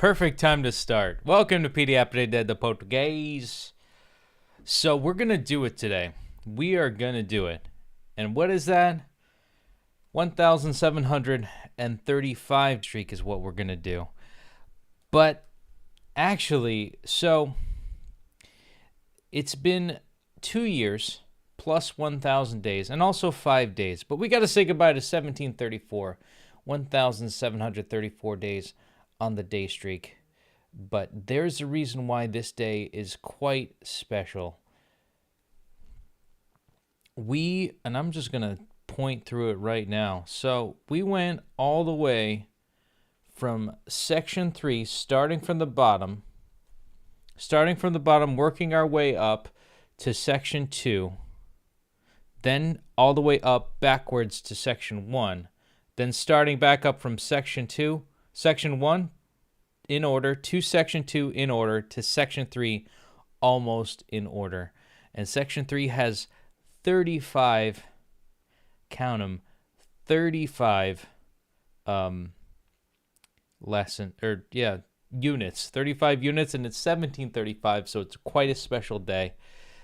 Perfect time to start. Welcome to Petey, Aprendendo Português. So we're going to do it today. We are going to do it. And what is that? 1,735 streak is what we're going to do. But actually, so it's been 2 years plus 1,000 days and also 5 days. But we got to say goodbye to 1734, 1,734 days on the day streak. But there's a reason why this day is quite special. And I'm just going to point through it right now. So we went all the way from section 3, starting from the bottom, working our way up to section 2, then all the way up backwards to section 1, then starting back up from section 1 in order to section 2 in order to section 3 almost in order. And section 3 has 35, count them, 35 units, 35 units, and it's 1735, so it's quite a special day.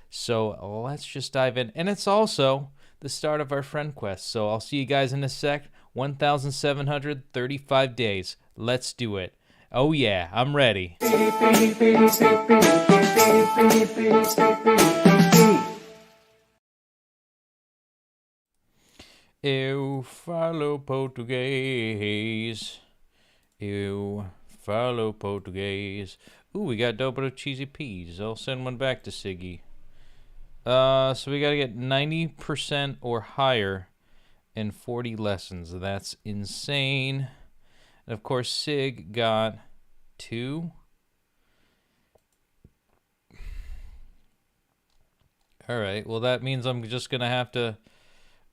So let's just dive in. And it's also the start of our friend quest. So I'll see you guys in a sec. 1,735 days. Let's do it. Oh yeah, I'm ready. Eu falo português. Eu falo português. Ooh, we got double cheesy peas. I'll send one back to Siggy. So we gotta get 90% or higher in 40 lessons. That's insane. And of course, Sig got 2. All right, well, that means I'm just gonna have to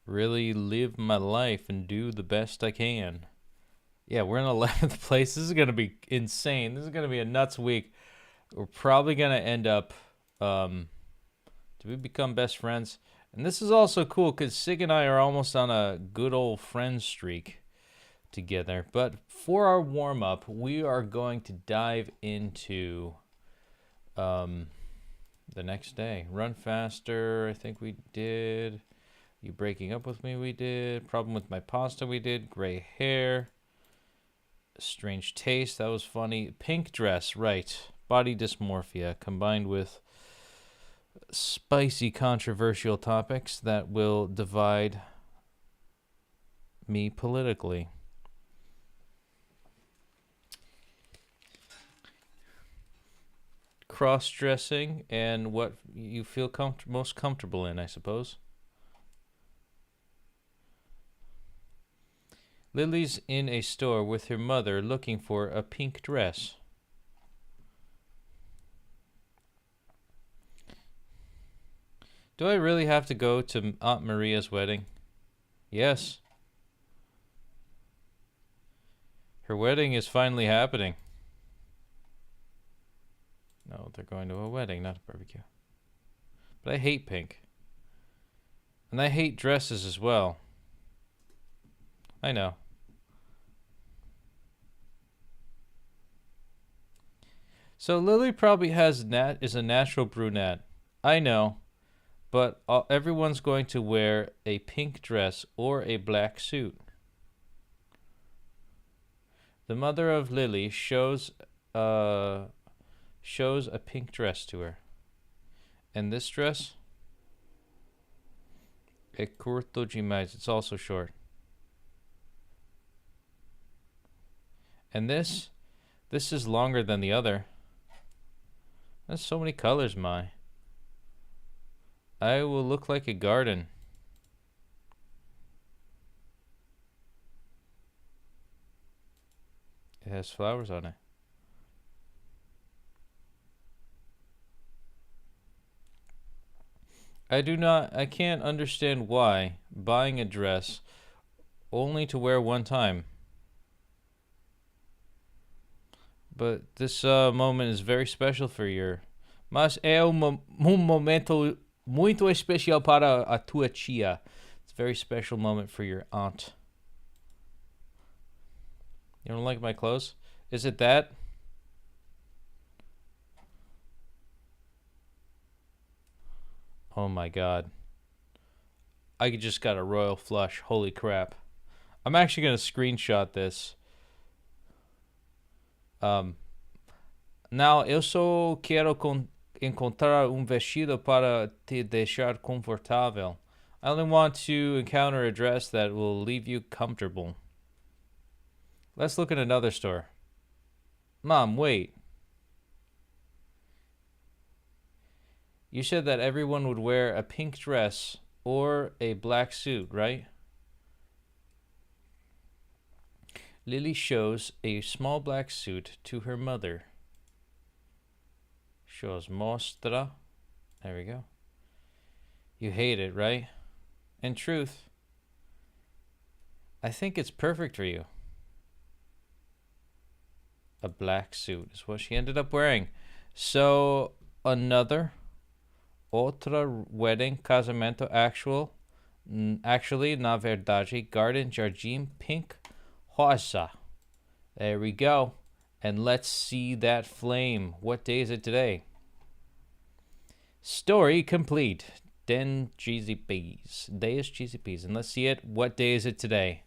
really live my life and do the best I can. Yeah, we're in 11th place. This is gonna be insane. This is gonna be a nuts week. We're probably gonna end up, do we become best friends? And this is also cool because Sig and I are almost on a good old friend streak together. But for our warm-up, we are going to dive into the next day. Run faster, I think we did. You breaking up with me, we did. Problem with my pasta, we did. Gray hair. Strange taste, that was funny. Pink dress, right. Body dysmorphia combined with spicy controversial topics that will divide me politically. Cross-dressing and what you feel most comfortable in, I suppose. Lily's in a store with her mother looking for a pink dress. Do I really have to go to Aunt Maria's wedding? Yes. Her wedding is finally happening. No, they're going to a wedding, not a barbecue. But I hate pink. And I hate dresses as well. I know. So Lily probably is a natural brunette. I know. But everyone's going to wear a pink dress or a black suit. The mother of Lily shows a pink dress to her. And this dress? É curto demais. It's also short. And this is longer than the other. There's so many colors, my. I will look like a garden. It has flowers on it. I can't understand why buying a dress only to wear one time. But this moment is very special for your. Mas é momento muito especial para a tua tia. It's a very special moment for your aunt. You don't like my clothes? Is it that? Oh my god. I just got a royal flush. Holy crap. I'm actually going to screenshot this. Now, eu só quero encontrar vestido para te deixar confortável. I only want to encounter a dress that will leave you comfortable. Let's look at another store. Mom, wait. You said that everyone would wear a pink dress or a black suit, right? Lily shows a small black suit to her mother. Shows mostra. There we go. You hate it, right? In truth, I think it's perfect for you. A black suit is what she ended up wearing. So, another outra wedding, casamento actually, na verdade, garden, jardim, pink, rosa. There we go. And let's see that flame. What day is it today? Story complete. Den cheesy peas. Day is cheesy peas. And let's see it. What day is it today?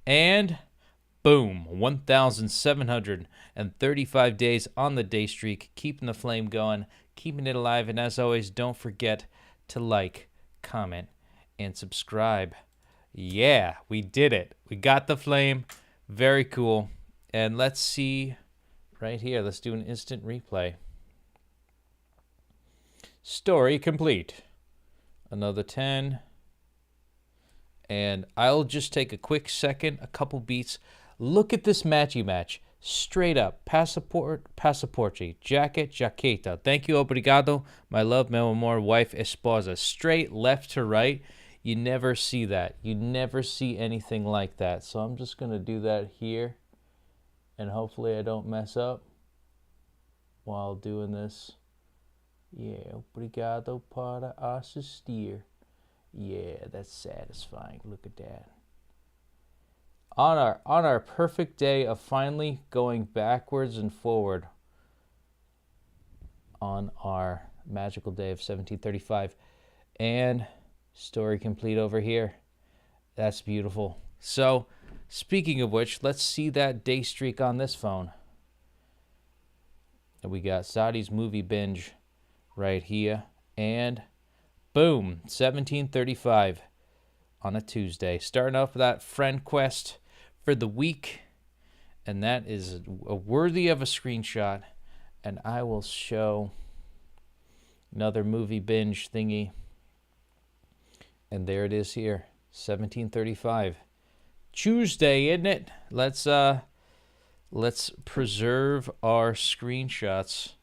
And boom, 1,735 days on the day streak, keeping the flame going, keeping it alive. And as always, don't forget to like, comment, and subscribe. Yeah, we did it. We got the flame. Very cool. And let's see right here. Let's do an instant replay. Story complete. Another 10. And I'll just take a quick second, a couple beats. Look at this matchy match. Straight up. Passaporte. Jacket, jaqueta. Thank you, obrigado. My love, meu amor, wife, esposa. Straight left to right. You never see that. You never see anything like that. So I'm just going to do that here. And hopefully I don't mess up while doing this. Yeah, obrigado para assistir. Yeah, that's satisfying. Look at that. On our perfect day of finally going backwards and forward on our magical day of 1735. And story complete over here. That's beautiful. So, speaking of which, let's see that day streak on this phone. And we got Sadi's movie binge right here. And boom, 1735 on a Tuesday. Starting off with that friend quest for the week. And that is worthy of a screenshot. And I will show another movie binge thingy. And there it is here, 1735. Tuesday, isn't it? Let's preserve our screenshots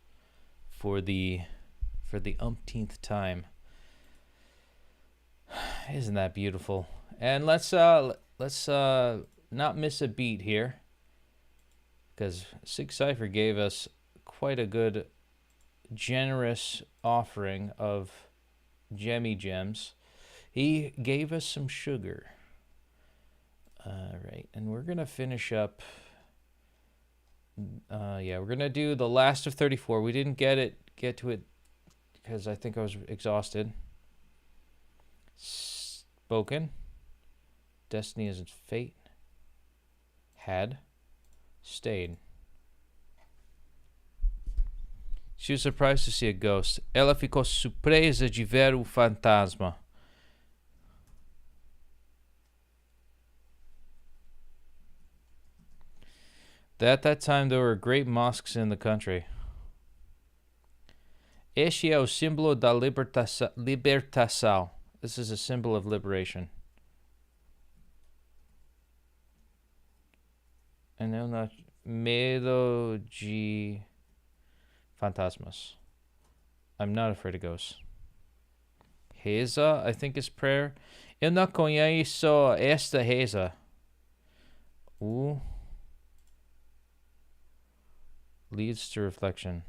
for the umpteenth time. Isn't that beautiful? And let's not miss a beat here, because Sig Cypher gave us quite a good, generous offering of Gemmy Gems. He gave us some sugar. All right, and we're gonna finish up. Yeah, we're gonna do the last of 34. We didn't get to it because I think I was exhausted. Spoken. Destiny isn't fate. Had. Stayed. She was surprised to see a ghost. Ela ficou surpresa de ver o fantasma. At that time, there were great mosques in the country. Este é o símbolo da libertação. This is a symbol of liberation. And eu não medo de fantasmas. I'm not afraid of ghosts. Reza, I think is prayer. Eu não conheço esta reza. Leads to reflection.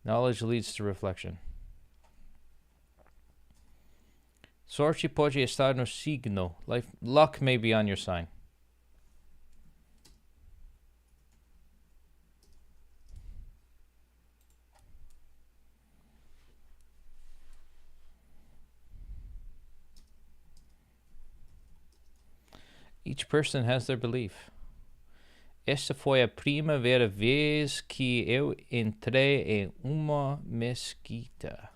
Knowledge leads to reflection. Sorte pode estar no signo. Luck may be on your sign. Each person has their belief. Esta foi a primeira vez que eu entrei em uma mesquita.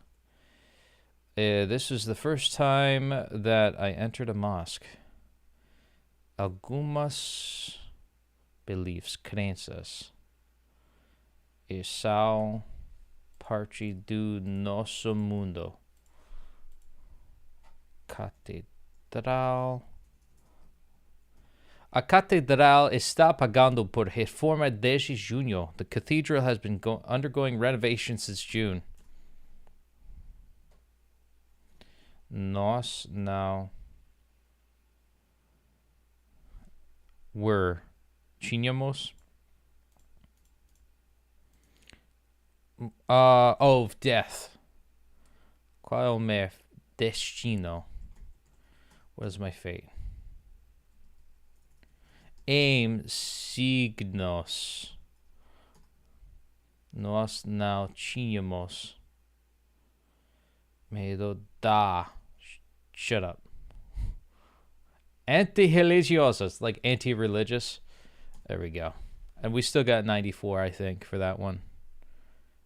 This was the first time that I entered a mosque. Algumas beliefs, crenças, são parte do nosso mundo. Catedral. A catedral está pagando por reforma desde junho. The cathedral has been undergoing renovation since June. Nós não tínhamos of death. Qual é o meu destino? What is my fate? Aim signos. Nós não tínhamos medo da. Shut up. Anti-religiosas, like anti-religious. There we go. And we still got 94, I think, for that one.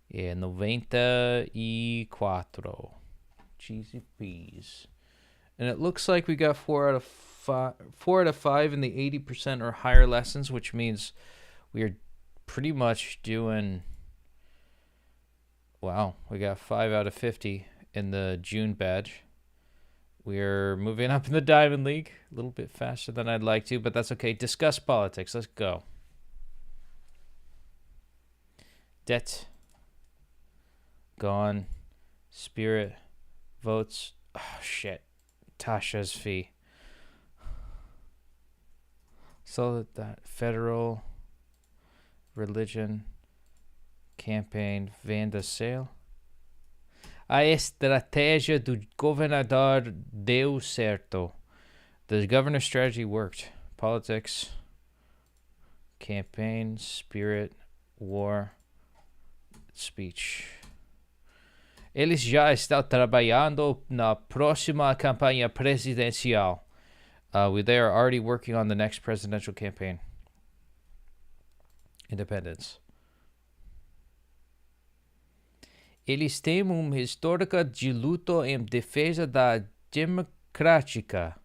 Yeah, 94. Cheesy peas. And it looks like we got 4 out of 5 in the 80% or higher lessons, which means we are pretty much doing, wow, we got 5 out of 50 in the June badge. We're moving up in the Diamond League a little bit faster than I'd like to, but that's okay. Discuss politics. Let's go. Debt. Gone. Spirit. Votes. Oh, shit. Tasha's fee. So that federal religion campaign Vanda sale. A estratégia do governador deu certo. The governor's strategy worked. Politics, campaign, spirit, war, speech. Eles já estão trabalhando na próxima campanha presidencial. They are already working on the next presidential campaign. Independence. Eles têm uma história de luta em defesa da democrática.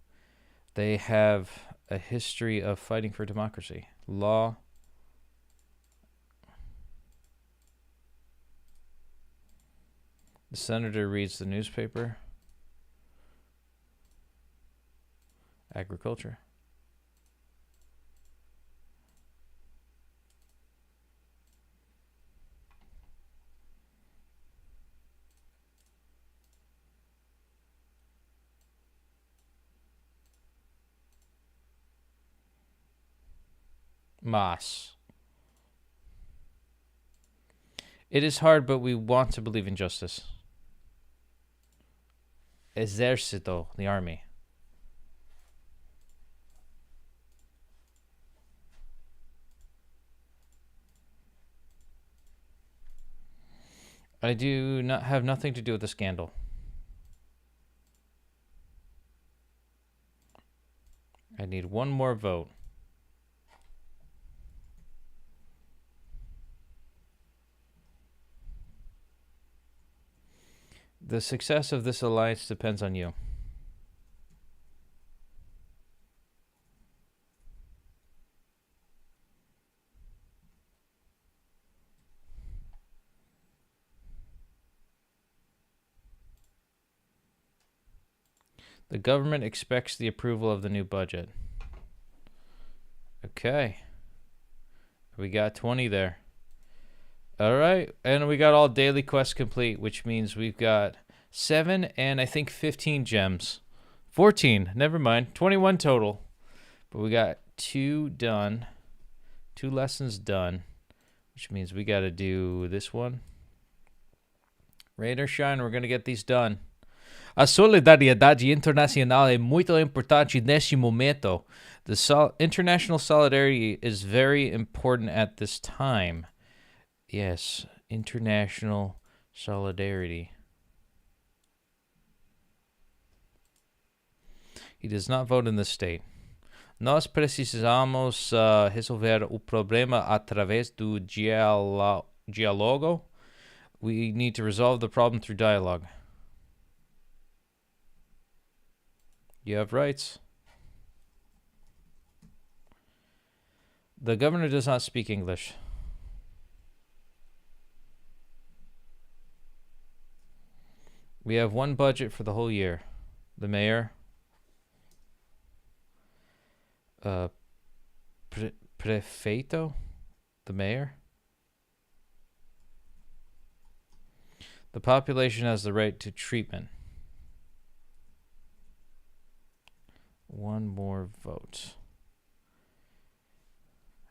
They have a history of fighting for democracy. Law. The senator reads the newspaper. Agriculture. Mas. It is hard, but we want to believe in justice. Exército, the army. I do not have nothing to do with the scandal. I need one more vote. The success of this alliance depends on you. The government expects the approval of the new budget. Okay. We got 20 there. All right. And we got all daily quests complete, which means we've got 7 and I think 15 gems. 14. Never mind. 21 total. But we got 2 done. 2 lessons done, which means we got to do this one. Rain or shine, we're going to get these done. A solidariedade internacional é muito importante neste momento. The international solidarity is very important at this time. Yes, international solidarity. He does not vote in this state. Nós precisamos resolver o problema através do diálogo. We need to resolve the problem through dialogue. You have rights. The governor does not speak English. We have one budget for the whole year. The mayor. Prefeito? The mayor? The population has the right to treatment. One more vote.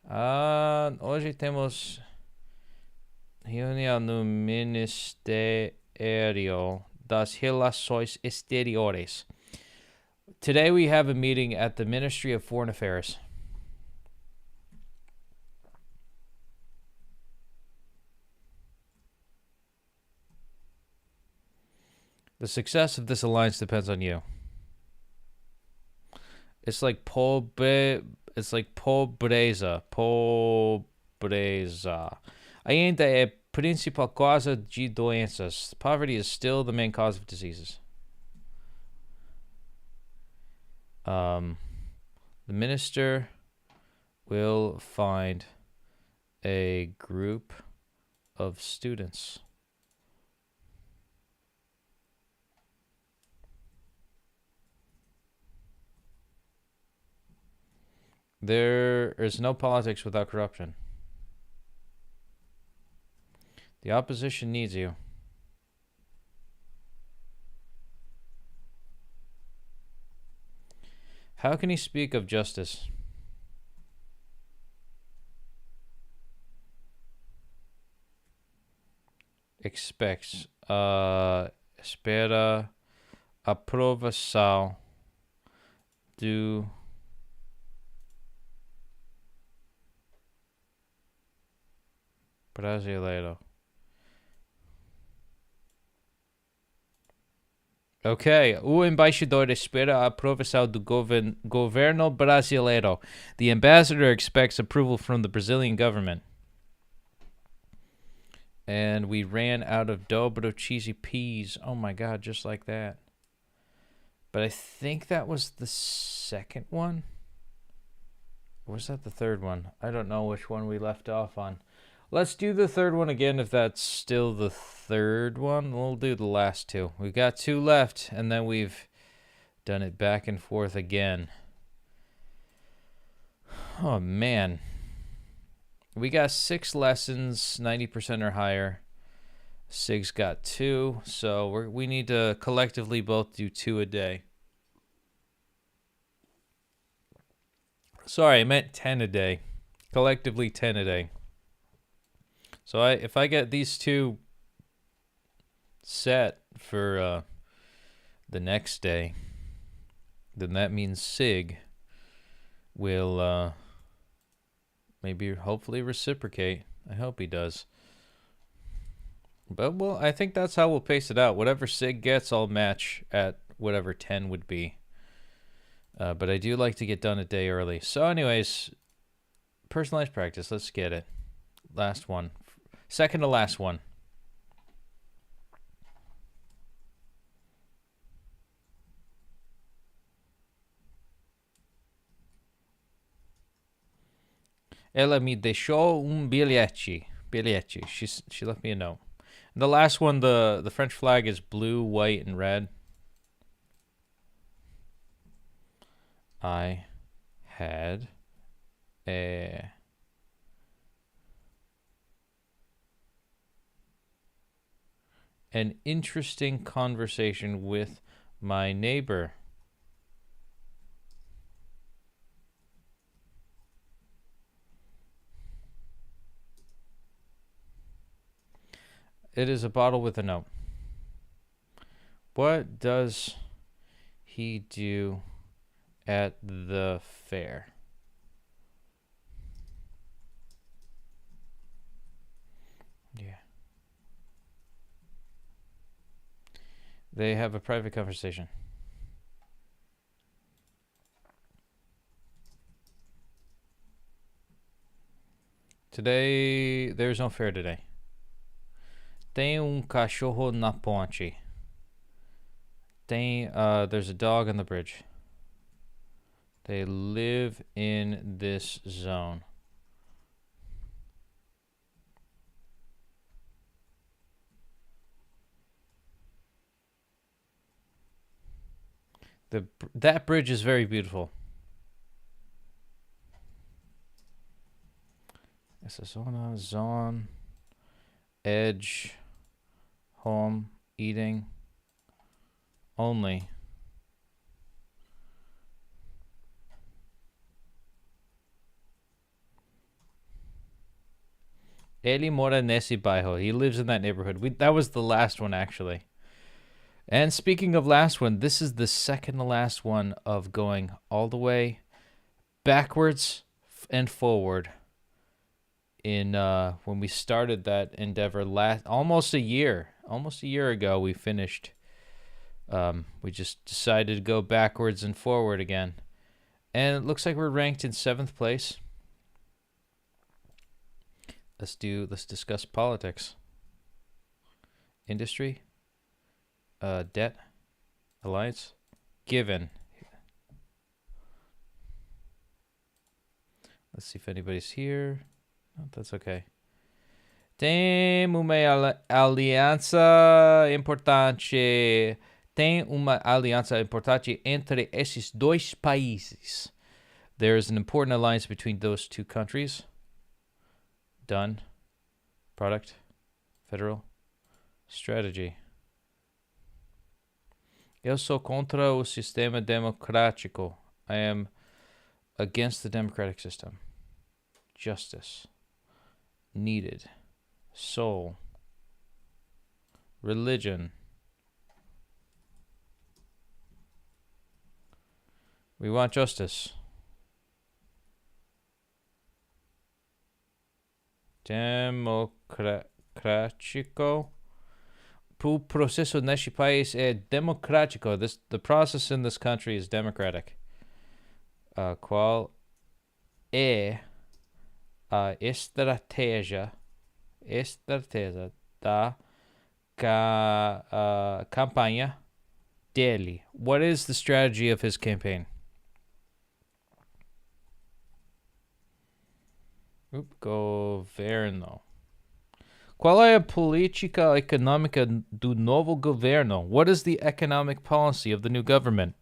Hoje temos reunião no Ministério das Relações Exteriores. Today we have a meeting at the Ministry of Foreign Affairs. The success of this alliance depends on you. It's like pobreza. Pobreza. Ainda é a principal causa de doenças. Poverty is still the main cause of diseases. The minister will find a group of students. There is no politics without corruption. The opposition needs you. How can he speak of justice? Expects. Espera aprovação do brasileiro. Okay, o embaixador espera a aprovação do governo brasileiro. The ambassador expects approval from the Brazilian government. And we ran out of dobro cheesy peas. Oh my god, just like that. But I think that was the second one. Or was that the third one? I don't know which one we left off on. Let's do the third one again if that's still the third one. We'll do the last two. We've got two left, and then we've done it back and forth again. Oh, man. We got 6 lessons, 90% or higher. Sig's got 2, so we need to collectively both do 2 a day. Sorry, I meant 10 a day. Collectively 10 a day. So if I get these 2 set for the next day, then that means Sig will maybe hopefully reciprocate. I hope he does. But well, I think that's how we'll pace it out. Whatever Sig gets, I'll match at whatever 10 would be. But I do like to get done a day early. So anyways, personalized practice. Let's get it. Last one. Second to last one. Ela me deixou bilhete. She left me a note. And the last one, the French flag is blue, white, and red. I had an interesting conversation with my neighbor. It is a bottle with a note. What does he do at the fair? Yeah. They have a private conversation. Today, there's no fair today. Tem cachorro na ponte. There's a dog on the bridge. They live in this zone. That bridge is very beautiful. Essa zone, edge, home, eating, only. Ele mora nesse bairro. He lives in that neighborhood. That was the last one, actually. And speaking of last one, this is the second to last one of going all the way backwards and forward. In when we started that endeavor almost a year ago, we finished. We just decided to go backwards and forward again, and it looks like we're ranked in 7th place. Let's discuss politics, industry, debt, alliance, given. Let's see if anybody's here. Oh, that's okay. Tem uma aliança importante. Tem uma aliança importante entre esses dois países. There is an important alliance between those two countries. Done. Product. Federal. Strategy. Eu sou contra o sistema democrático. I am against the democratic system. Justice. Needed. Soul. Religion. We want justice. Democrático. O processo neste país é democrático. The process in this country is democratic. Qual é a estratégia da campanha dele? What is the strategy of his campaign? Governo. Qual é a política econômica do novo governo? What is the economic policy of the new government?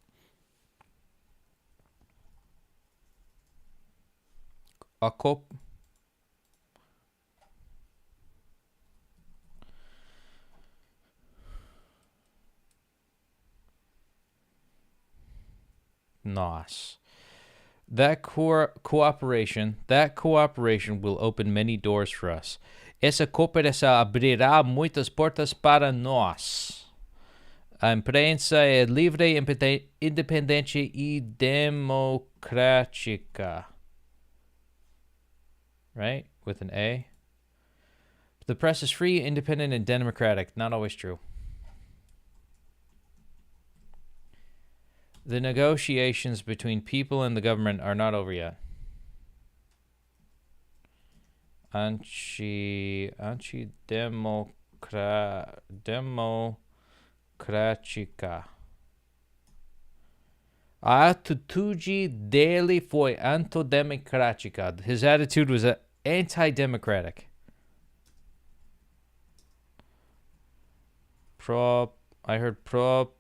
Nós. That cooperation will open many doors for us. Essa cooperação abrirá muitas portas para nós. A imprensa é livre, independente e democrática. Right? With an A. The press is free, independent, and democratic. Not always true. The negotiations between people and the government are not over yet. Democrática. A atitude dele foi antidemocrática. His attitude was anti-democratic. I heard proposta.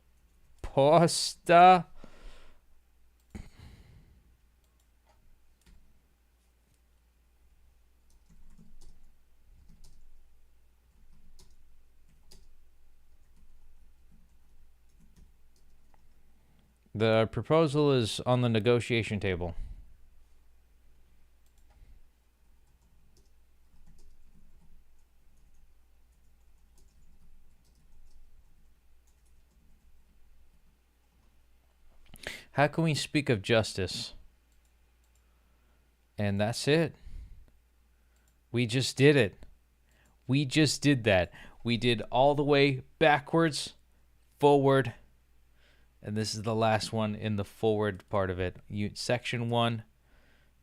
The proposal is on the negotiation table. How can we speak of justice? And that's it. We just did it. We just did that. We did all the way backwards, forward, and this is the last one in the forward part of it. Section 1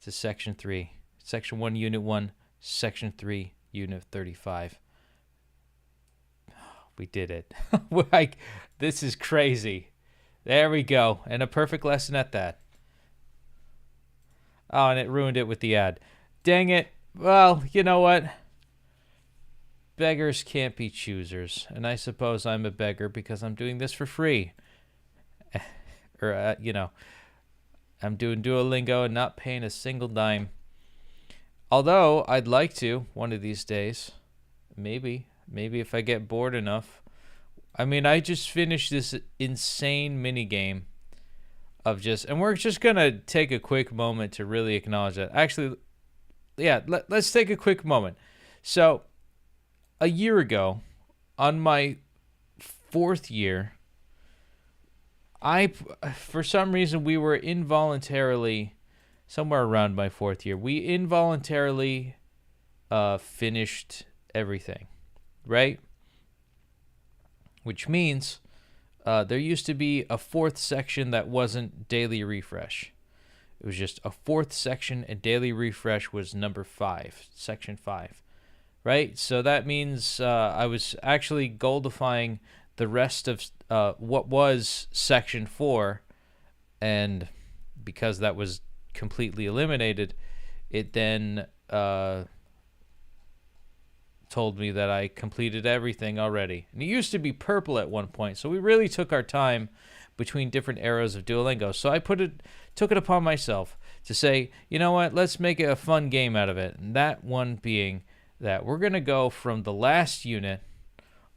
to Section 3. Section 1, Unit 1 Section 3, Unit 35. We did it. This is crazy. There we go. And a perfect lesson at that. Oh, and it ruined it with the ad. Dang it. Well, you know what? Beggars can't be choosers. And I suppose I'm a beggar because I'm doing this for free. Or, I'm doing Duolingo and not paying a single dime. Although, I'd like to, one of these days. Maybe if I get bored enough. I mean, I just finished this insane mini game of and we're just going to take a quick moment to really acknowledge that. Actually, yeah, let's take a quick moment. So, a year ago, on my 4th year, for some reason, we were involuntarily, somewhere around my 4th year, we involuntarily finished everything, right? Which means there used to be a 4th section that wasn't daily refresh. It was just a 4th section, and daily refresh was number 5, section 5, right? So that means I was actually goldifying the rest of what was section 4, and because that was completely eliminated, it then told me that I completed everything already. And it used to be purple at one point, so we really took our time between different eras of Duolingo. So I took it upon myself to say, you know what, let's make it a fun game out of it. And that one being that we're going to go from the last unit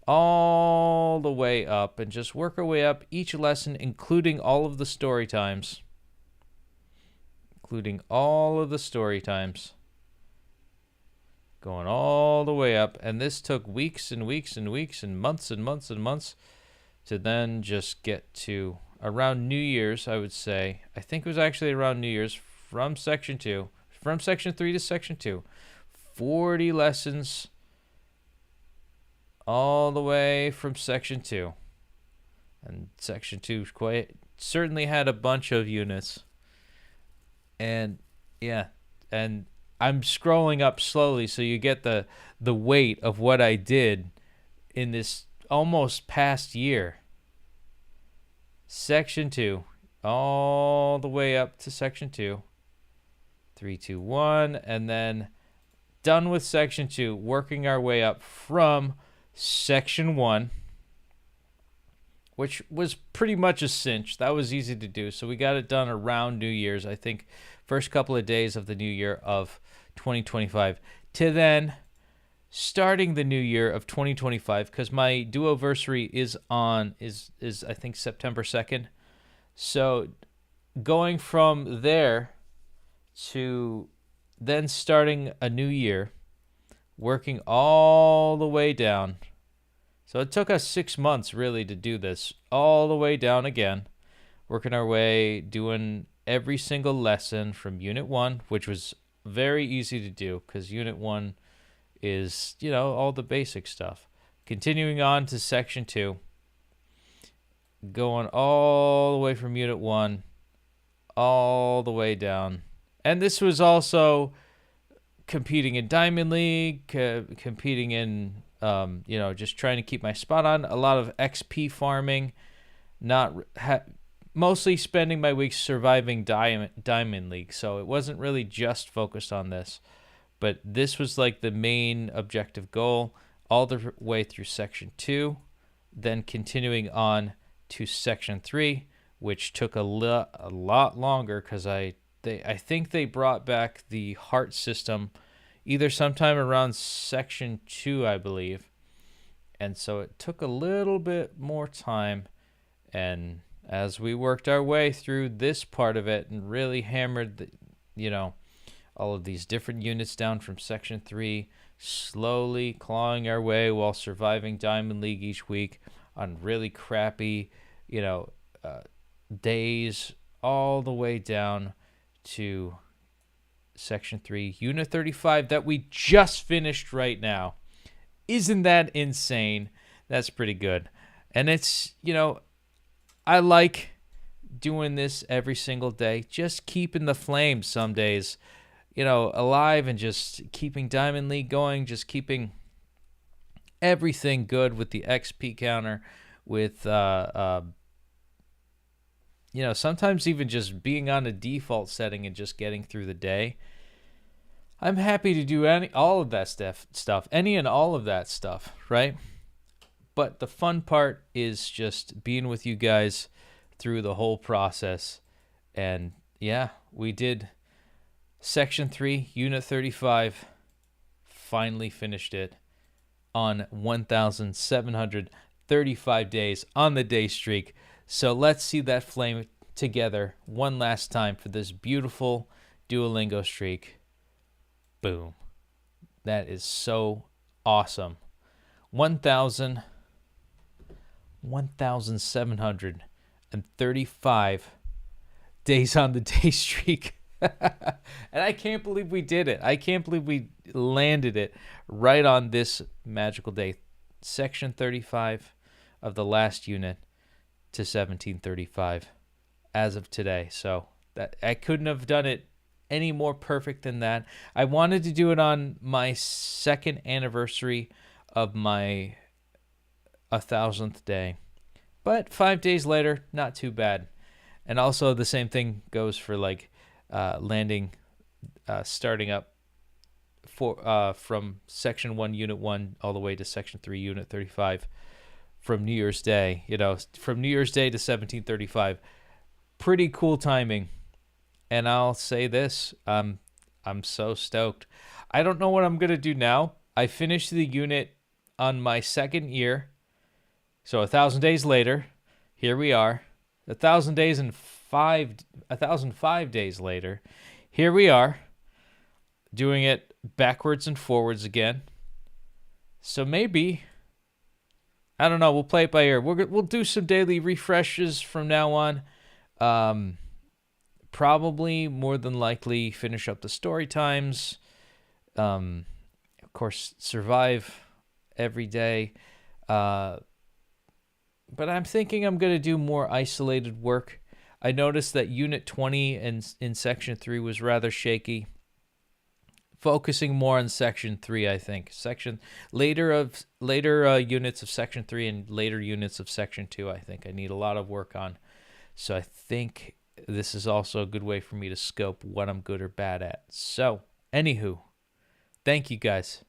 all the way up and just work our way up each lesson, including all of the story times. Going all the way up. And this took weeks and weeks and weeks and months and months and months to then just get to around New Year's, I would say. I think it was actually around New Year's from section 2, from section 3 to section 2. 40 lessons all the way from section 2. And section 2 certainly had a bunch of units. And yeah, and I'm scrolling up slowly so you get the weight of what I did in this almost past year. Section 2, all the way up to section 2. 3, 2, 1, and then done with section 2, working our way up from section 1, which was pretty much a cinch. That was easy to do. So we got it done around New Year's, I think, first couple of days of the new year of 2025. To then starting the new year of 2025, because my Duoversary is I think September 2nd. So going from there to then starting a new year, working all the way down. So it took us 6 months really to do this, all the way down again, working our way, doing every single lesson from Unit 1, which was very easy to do because Unit 1 is, all the basic stuff. Continuing on to Section 2, going all the way from Unit 1, all the way down. And this was also competing in Diamond League, competing in, just trying to keep my spot on. A lot of XP farming, mostly spending my weeks surviving Diamond League. So it wasn't really just focused on this. But this was like the main objective goal all the way through Section 2, then continuing on to Section 3, which took a lot longer because I think they brought back the heart system either sometime around Section 2, I believe. And so it took a little bit more time. And as we worked our way through this part of it and really hammered all of these different units down from Section 3, slowly clawing our way while surviving Diamond League each week on really crappy, days, all the way down to Section 3, Unit 35, that we just finished right now. Isn't that insane? That's pretty good. And it's, I like doing this every single day, just keeping the flame some days. alive and just keeping Diamond League going, just keeping everything good with the XP counter, with sometimes even just being on a default setting and just getting through the day. I'm happy to do all of that stuff, any and all of that stuff, right? But the fun part is just being with you guys through the whole process. And yeah, we did Section 3, Unit 35, finally finished it on 1,735 days on the day streak. So let's see that flame together one last time for this beautiful Duolingo streak. Boom. That is so awesome. 1,735 days on the day streak. And I can't believe we did it. I can't believe we landed it right on this magical day. Section 35 of the last unit to 1735 as of today. So that I couldn't have done it any more perfect than that. I wanted to do it on my second anniversary of my 1,000th day, but 5 days later, not too bad. And also the same thing goes for starting up from Section 1, Unit 1, all the way to Section 3, Unit 35 from New Year's Day. From New Year's Day to 1735. Pretty cool timing. And I'll say this, I'm so stoked. I don't know what I'm going to do now. I finished the unit on my second year. So 1,000 days later, here we are. 1,005 days later, here we are, doing it backwards and forwards again. So maybe, I don't know, we'll play it by ear. We'll do some daily refreshes from now on. Probably, more than likely, finish up the story times. Of course, survive every day. But I'm thinking I'm going to do more isolated work. I noticed that Unit 20 in Section 3 was rather shaky. Focusing more on Section 3, I think. Later units of Section 3 and later units of Section 2, I think I need a lot of work on. So I think this is also a good way for me to scope what I'm good or bad at. So, anywho, thank you guys,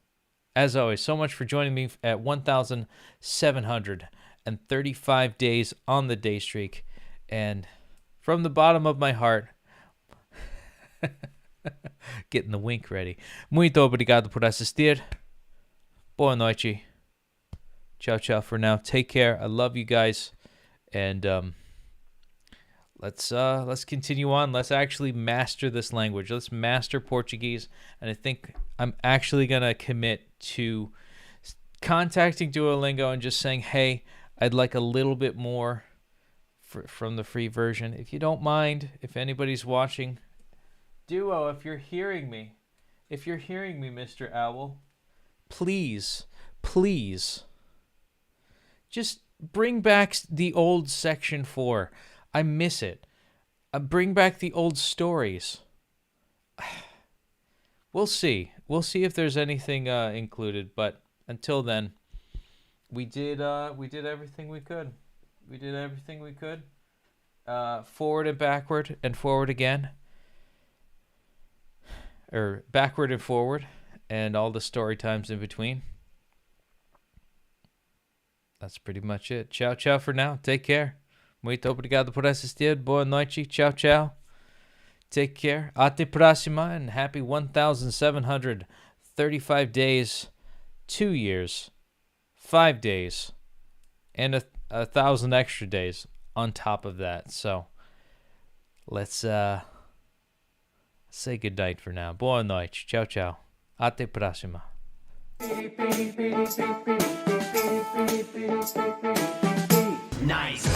as always, so much for joining me at 1,735 days on the day streak. And from the bottom of my heart, getting the wink ready. Muito obrigado por assistir. Boa noite. Ciao, ciao for now. Take care. I love you guys. And let's continue on. Let's actually master this language. Let's master Portuguese. And I think I'm actually going to commit to contacting Duolingo and just saying, hey, I'd like a little bit more from the free version. If you don't mind, if anybody's watching, Duo, if you're hearing me, Mr. Owl, please, just bring back the old Section 4. I miss it. Bring back the old stories. We'll see. We'll see if there's anything included. But until then, we did everything we could. Forward and backward and forward again. Or backward and forward, and all the story times in between. That's pretty much it. Ciao, ciao for now. Take care. Muito obrigado por assistir. Boa noite. Ciao, ciao. Take care. Até próxima, and happy 1,735 days, 2 years, 5 days, and a 1,000 extra days on top of that. So let's say goodnight for now. Boa noite. Ciao, ciao. Até próxima. Nice.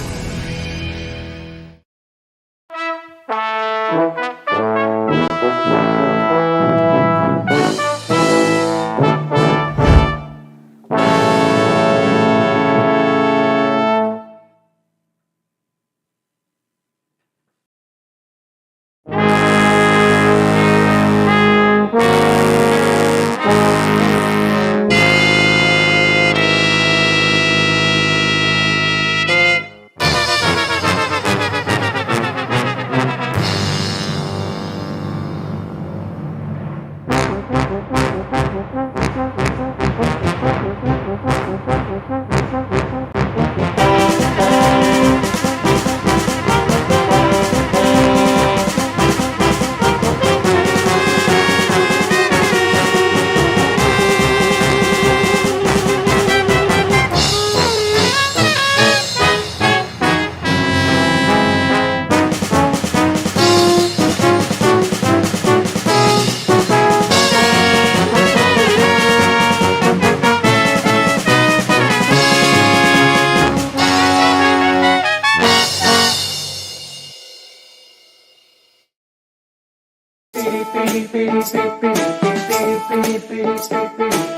Petey, Petey, Petey, Petey, Petey, Petey, Petey, Petey, Petey.